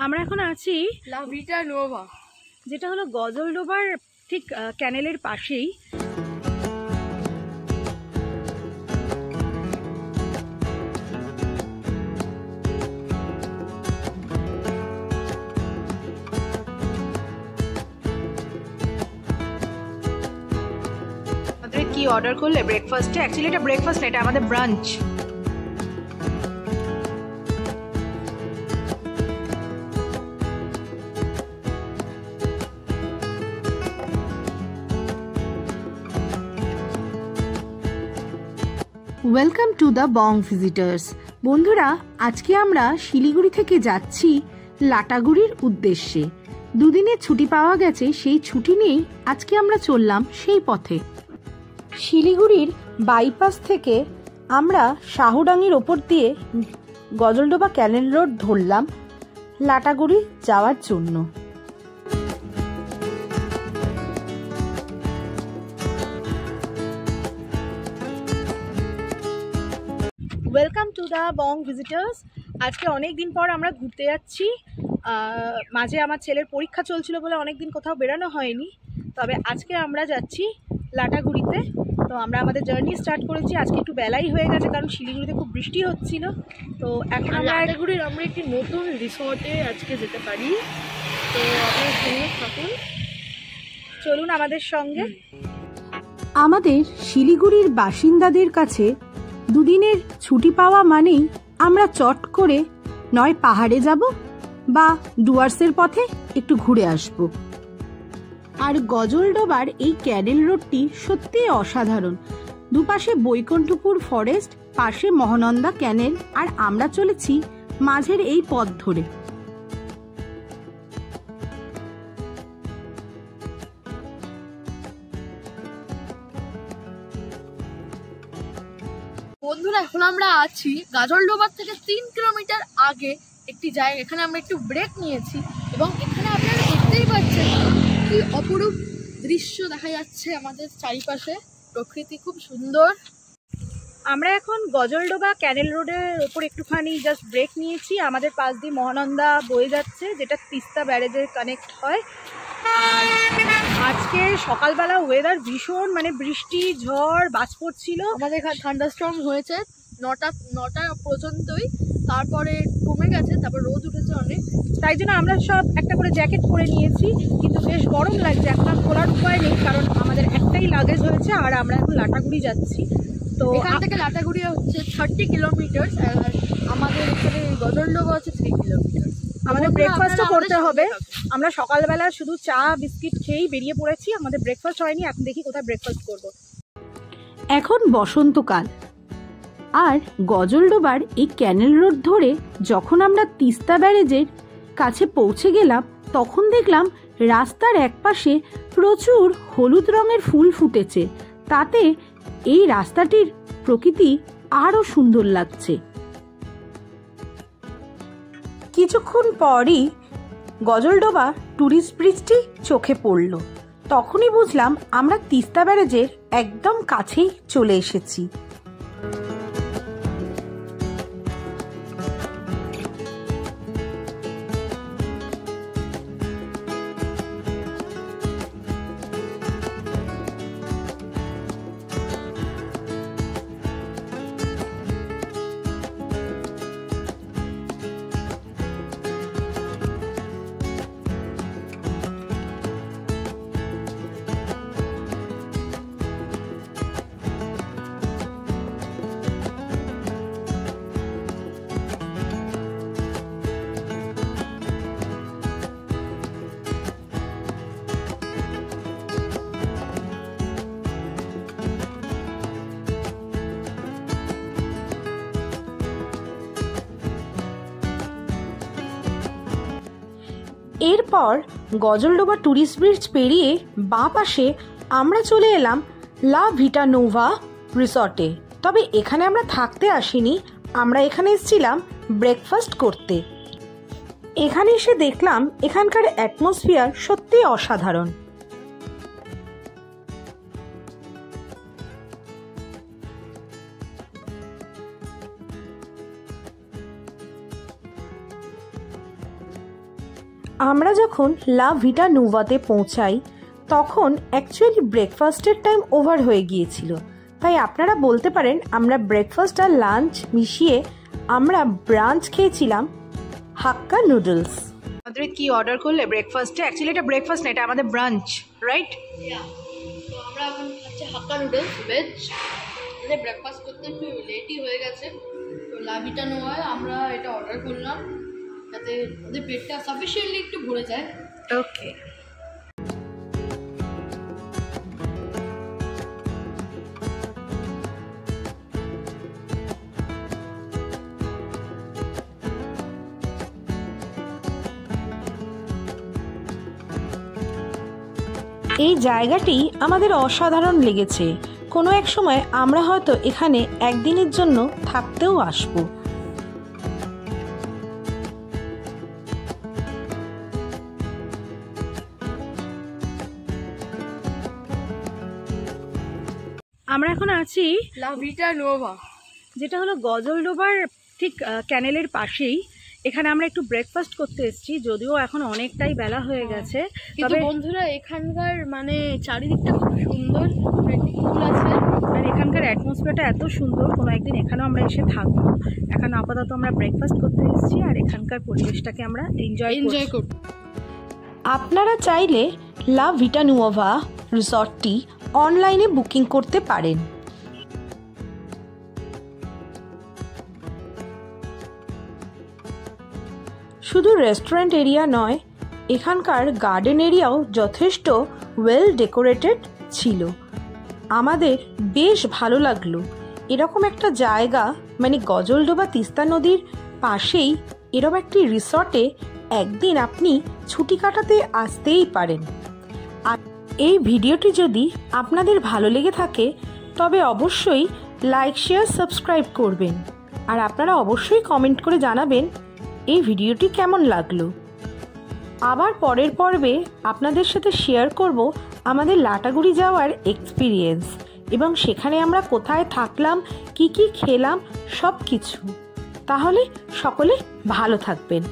আমরা এখন আছি লা ভিটা নোভা, যেটা হলো গজলডোবার ঠিক ক্যানেলের পাশেই। আমাদের কি অর্ডার করলে ব্রেকফাস্টে? অ্যাকচুয়ালি এটা ব্রেকফাস্ট না, এটা আমাদের branch. Welcome to the Bong visitors. বন্ধুরা, আজকে আমরা শিলিগুড়ি থেকে যাচ্ছি লাটাগুড়ির উদ্দেশ্যে। দুদিনের ছুটি পাওয়া গেছে, সেই ছুটি নিয়েই আজকে আমরা চললাম সেই পথে। শিলিগুড়ির বাইপাস থেকে আমরা শাহডাঙ্গির ওপর দিয়ে গজলডোবা ক্যানেল রোড ধরলাম লাটাগুড়ি যাওয়ার জন্য। Welcome to the Bong visitors. আজকে অনেক দিন পর আমরা ঘুরতে যাচ্ছি। মাঝে আমার ছেলের পরীক্ষা চলছিল বলে অনেক দিন কোথাও বেরানো হয়নি, তবে আজকে আমরা যাচ্ছি লাটাগুড়িতে। তো আমরা আমাদের জার্নি স্টার্ট করেছি। আজকে একটু বেলাই হয়ে গেছে, কারণ শিলিগুড়িতে খুব বৃষ্টি হচ্ছিল। তো এখন আমরা লাটাগুড়ির আমরা একটি নতুন রিসর্টে আজকে যেতে পারি। তো আপনার সঙ্গে থাকুন, চলুন আমাদের সঙ্গে। আমাদের শিলিগুড়ির বাসিন্দাদের কাছে দুদিনের ছুটি পাওয়া মানেই আমরা চট করে নয় পাহাড়ে যাব বা ডুয়ার্সের পথে একটু ঘুরে আসব। আর গজলডোবার এই ক্যানেল রোডটি সত্যিই অসাধারণ। দুপাশে বৈকুণ্ঠপুর ফরেস্ট, পাশে মহানন্দা ক্যানেল, আর আমরা চলেছি মাঝের এই পথ ধরে। বন্ধুরা, এখন আমরা আছি গজলডোবার থেকে 3 কিলোমিটার আগে একটি জায়গা। এখানে আমরা একটু ব্রেক নিয়েছি এবং এখানে আপনারা দেখতেই পাচ্ছেন কি অপরূপ দৃশ্য দেখা যাচ্ছে আমাদের চারিপাশে। প্রকৃতি খুব সুন্দর। আমরা এখন গজলডোবা ক্যানেল রোডের ওপর একটুখানি জাস্ট ব্রেক নিয়েছি। আমাদের পাশ দিয়ে মহানন্দা বয়ে যাচ্ছে, যেটা তিস্তা ব্যারেজের কানেক্ট হয়। আর আজকে সকালবেলা ওয়েদার ভীষণ, মানে বৃষ্টি, ঝড়, বাজ পড়ছিল। আমাদের এখানে থান্ডারস্টর্ম হয়েছে 9টা পর্যন্তই, তারপরে কমে গেছে, তারপর রোদ উঠেছে অনেক। তাই জন্য আমরা সব একটা করে জ্যাকেট পরে নিয়েছি, কিন্তু বেশ গরম লাগছে। এখন খোলার উপায় নেই, কারণ আমাদের একটাই লাগেজ হয়েছে আর আমরা এখন লাটাগুড়ি যাচ্ছি। তো এখান থেকে লাটাগুড়ি হচ্ছে 30 কিলোমিটার, আর আমাদের এখানে গজলডোবা হচ্ছে 3 কিলোমিটার। আমাদের ব্রেকফাস্টও করতে হবে। আমরা সকালবেলা শুধু চা বিস্কিট খেয়েই বেরিয়ে পড়েছি, আমাদের ব্রেকফাস্ট হয়নি। এখন দেখি কোথায় ব্রেকফাস্ট করব। এখন বসন্তকাল, আর গজলডোবার এই ক্যানেল রোড ধরে যখন আমরা তিস্তা ব্যারেজের কাছে পৌঁছে গেলাম, তখন দেখলাম রাস্তার একপাশে প্রচুর হলুদ রঙের ফুল ফুটেছে। তাতে এই রাস্তাটির প্রকৃতি আরো সুন্দর লাগছে। কিছুক্ষণ পরই গজলডোবা ট্যুরিস্ট ব্রিজটি চোখে পড়ল। তখনই বুঝলাম আমরা তিস্তা ব্যারেজের একদম কাছেই চলে এসেছি। এরপর গজলডোবা ট্যুরিস্ট ব্রিজ পেরিয়ে বাঁ পাশে আমরা চলে এলাম লা ভিটা নোভা রিসর্টে। তবে এখানে আমরা থাকতে আসিনি, আমরা এখানে এসেছিলাম ব্রেকফাস্ট করতে। এখানে এসে দেখলাম এখানকার অ্যাটমসফিয়ার সত্যিই অসাধারণ। আমরা যখন লা ভিটা নুভাতে পৌঁছাই তখন অ্যাকচুয়ালি ব্রেকফাস্টের টাইম ওভার হয়ে গিয়েছিল, তাই আপনারা বলতে পারেন আমরা ব্রেকফাস্ট আর লাঞ্চ মিশিয়ে আমরা ব্রাঞ্চ খেয়েছিলাম হাক্কা নুডলস। আমাদের কি অর্ডার করলে ব্রেকফাস্টে? অ্যাকচুয়ালি এটা ব্রেকফাস্ট না, এটা আমাদের ব্রাঞ্চ, রাইট? তো আমরা এখন খাচ্ছি হাক্কা নুডলস ভেজ। আমাদের ব্রেকফাস্ট করতে একটু লেটই হয়ে গেছে, তো লা ভিটা নোভায় আমরা এটা অর্ডার করলাম যাতে ওদের পেটটা সাফিসিয়েন্টলি একটু ভরে যায়। ওকে, এই জায়গাটি আমাদের অসাধারণ লেগেছে। কোনো এক সময় আমরা হয়তো এখানে একদিনের জন্য থাকতেও আসবো। আমরা এখন আছি লা ভিটা নোভা, যেটা হলো গজলডোবার ঠিক ক্যানেলের পাশেই। এখানে আমরা একটু ব্রেকফাস্ট করতে এসেছি, যদিও এখন অনেকটাই বেলা হয়ে গেছে। কিন্তু বন্ধুরা এখানকার মানে চারিদিকটা খুব সুন্দর, ফুল আছে আর এখানকার অ্যাটমসফিয়ারটা এত সুন্দর, কোনো একদিন এখানেও আমরা এসে থাকবো। এখন আপাতত আমরা ব্রেকফাস্ট করতে এসেছি আর এখানকার পরিবেশটাকে আমরা এনজয় করব। আপনারা চাইলে লা ভিটা নুভা রিসর্টটি অনলাইনে বুকিং করতে পারেন। শুধু রেস্টুরেন্ট এরিয়া নয়, এখানকার গার্ডেন এরিয়াও যথেষ্ট ওয়েল ডেকোরেটেড ছিল। আমাদের বেশ ভালো লাগলো। এরকম একটা জায়গা মানে গজলডোবা তিস্তা নদীর পাশেই এরকম একটি রিসর্টে একদিন আপনি ছুটি কাটাতে আসতেই পারেন। আর এই ভিডিওটি যদি আপনাদের ভালো লেগে থাকে তবে অবশ্যই লাইক, শেয়ার, সাবস্ক্রাইব করবেন। আর আপনারা অবশ্যই কমেন্ট করে জানাবেন এই ভিডিওটি কেমন লাগলো। আবার পরের পর্বে আপনাদের সাথে শেয়ার করব আমাদের লাটাগুড়ি যাওয়ার এক্সপিরিয়েন্স এবং সেখানে আমরা কোথায় থাকলাম, কি কি খেলাম, সব কিছু। তাহলে সকলে ভালো থাকবেন।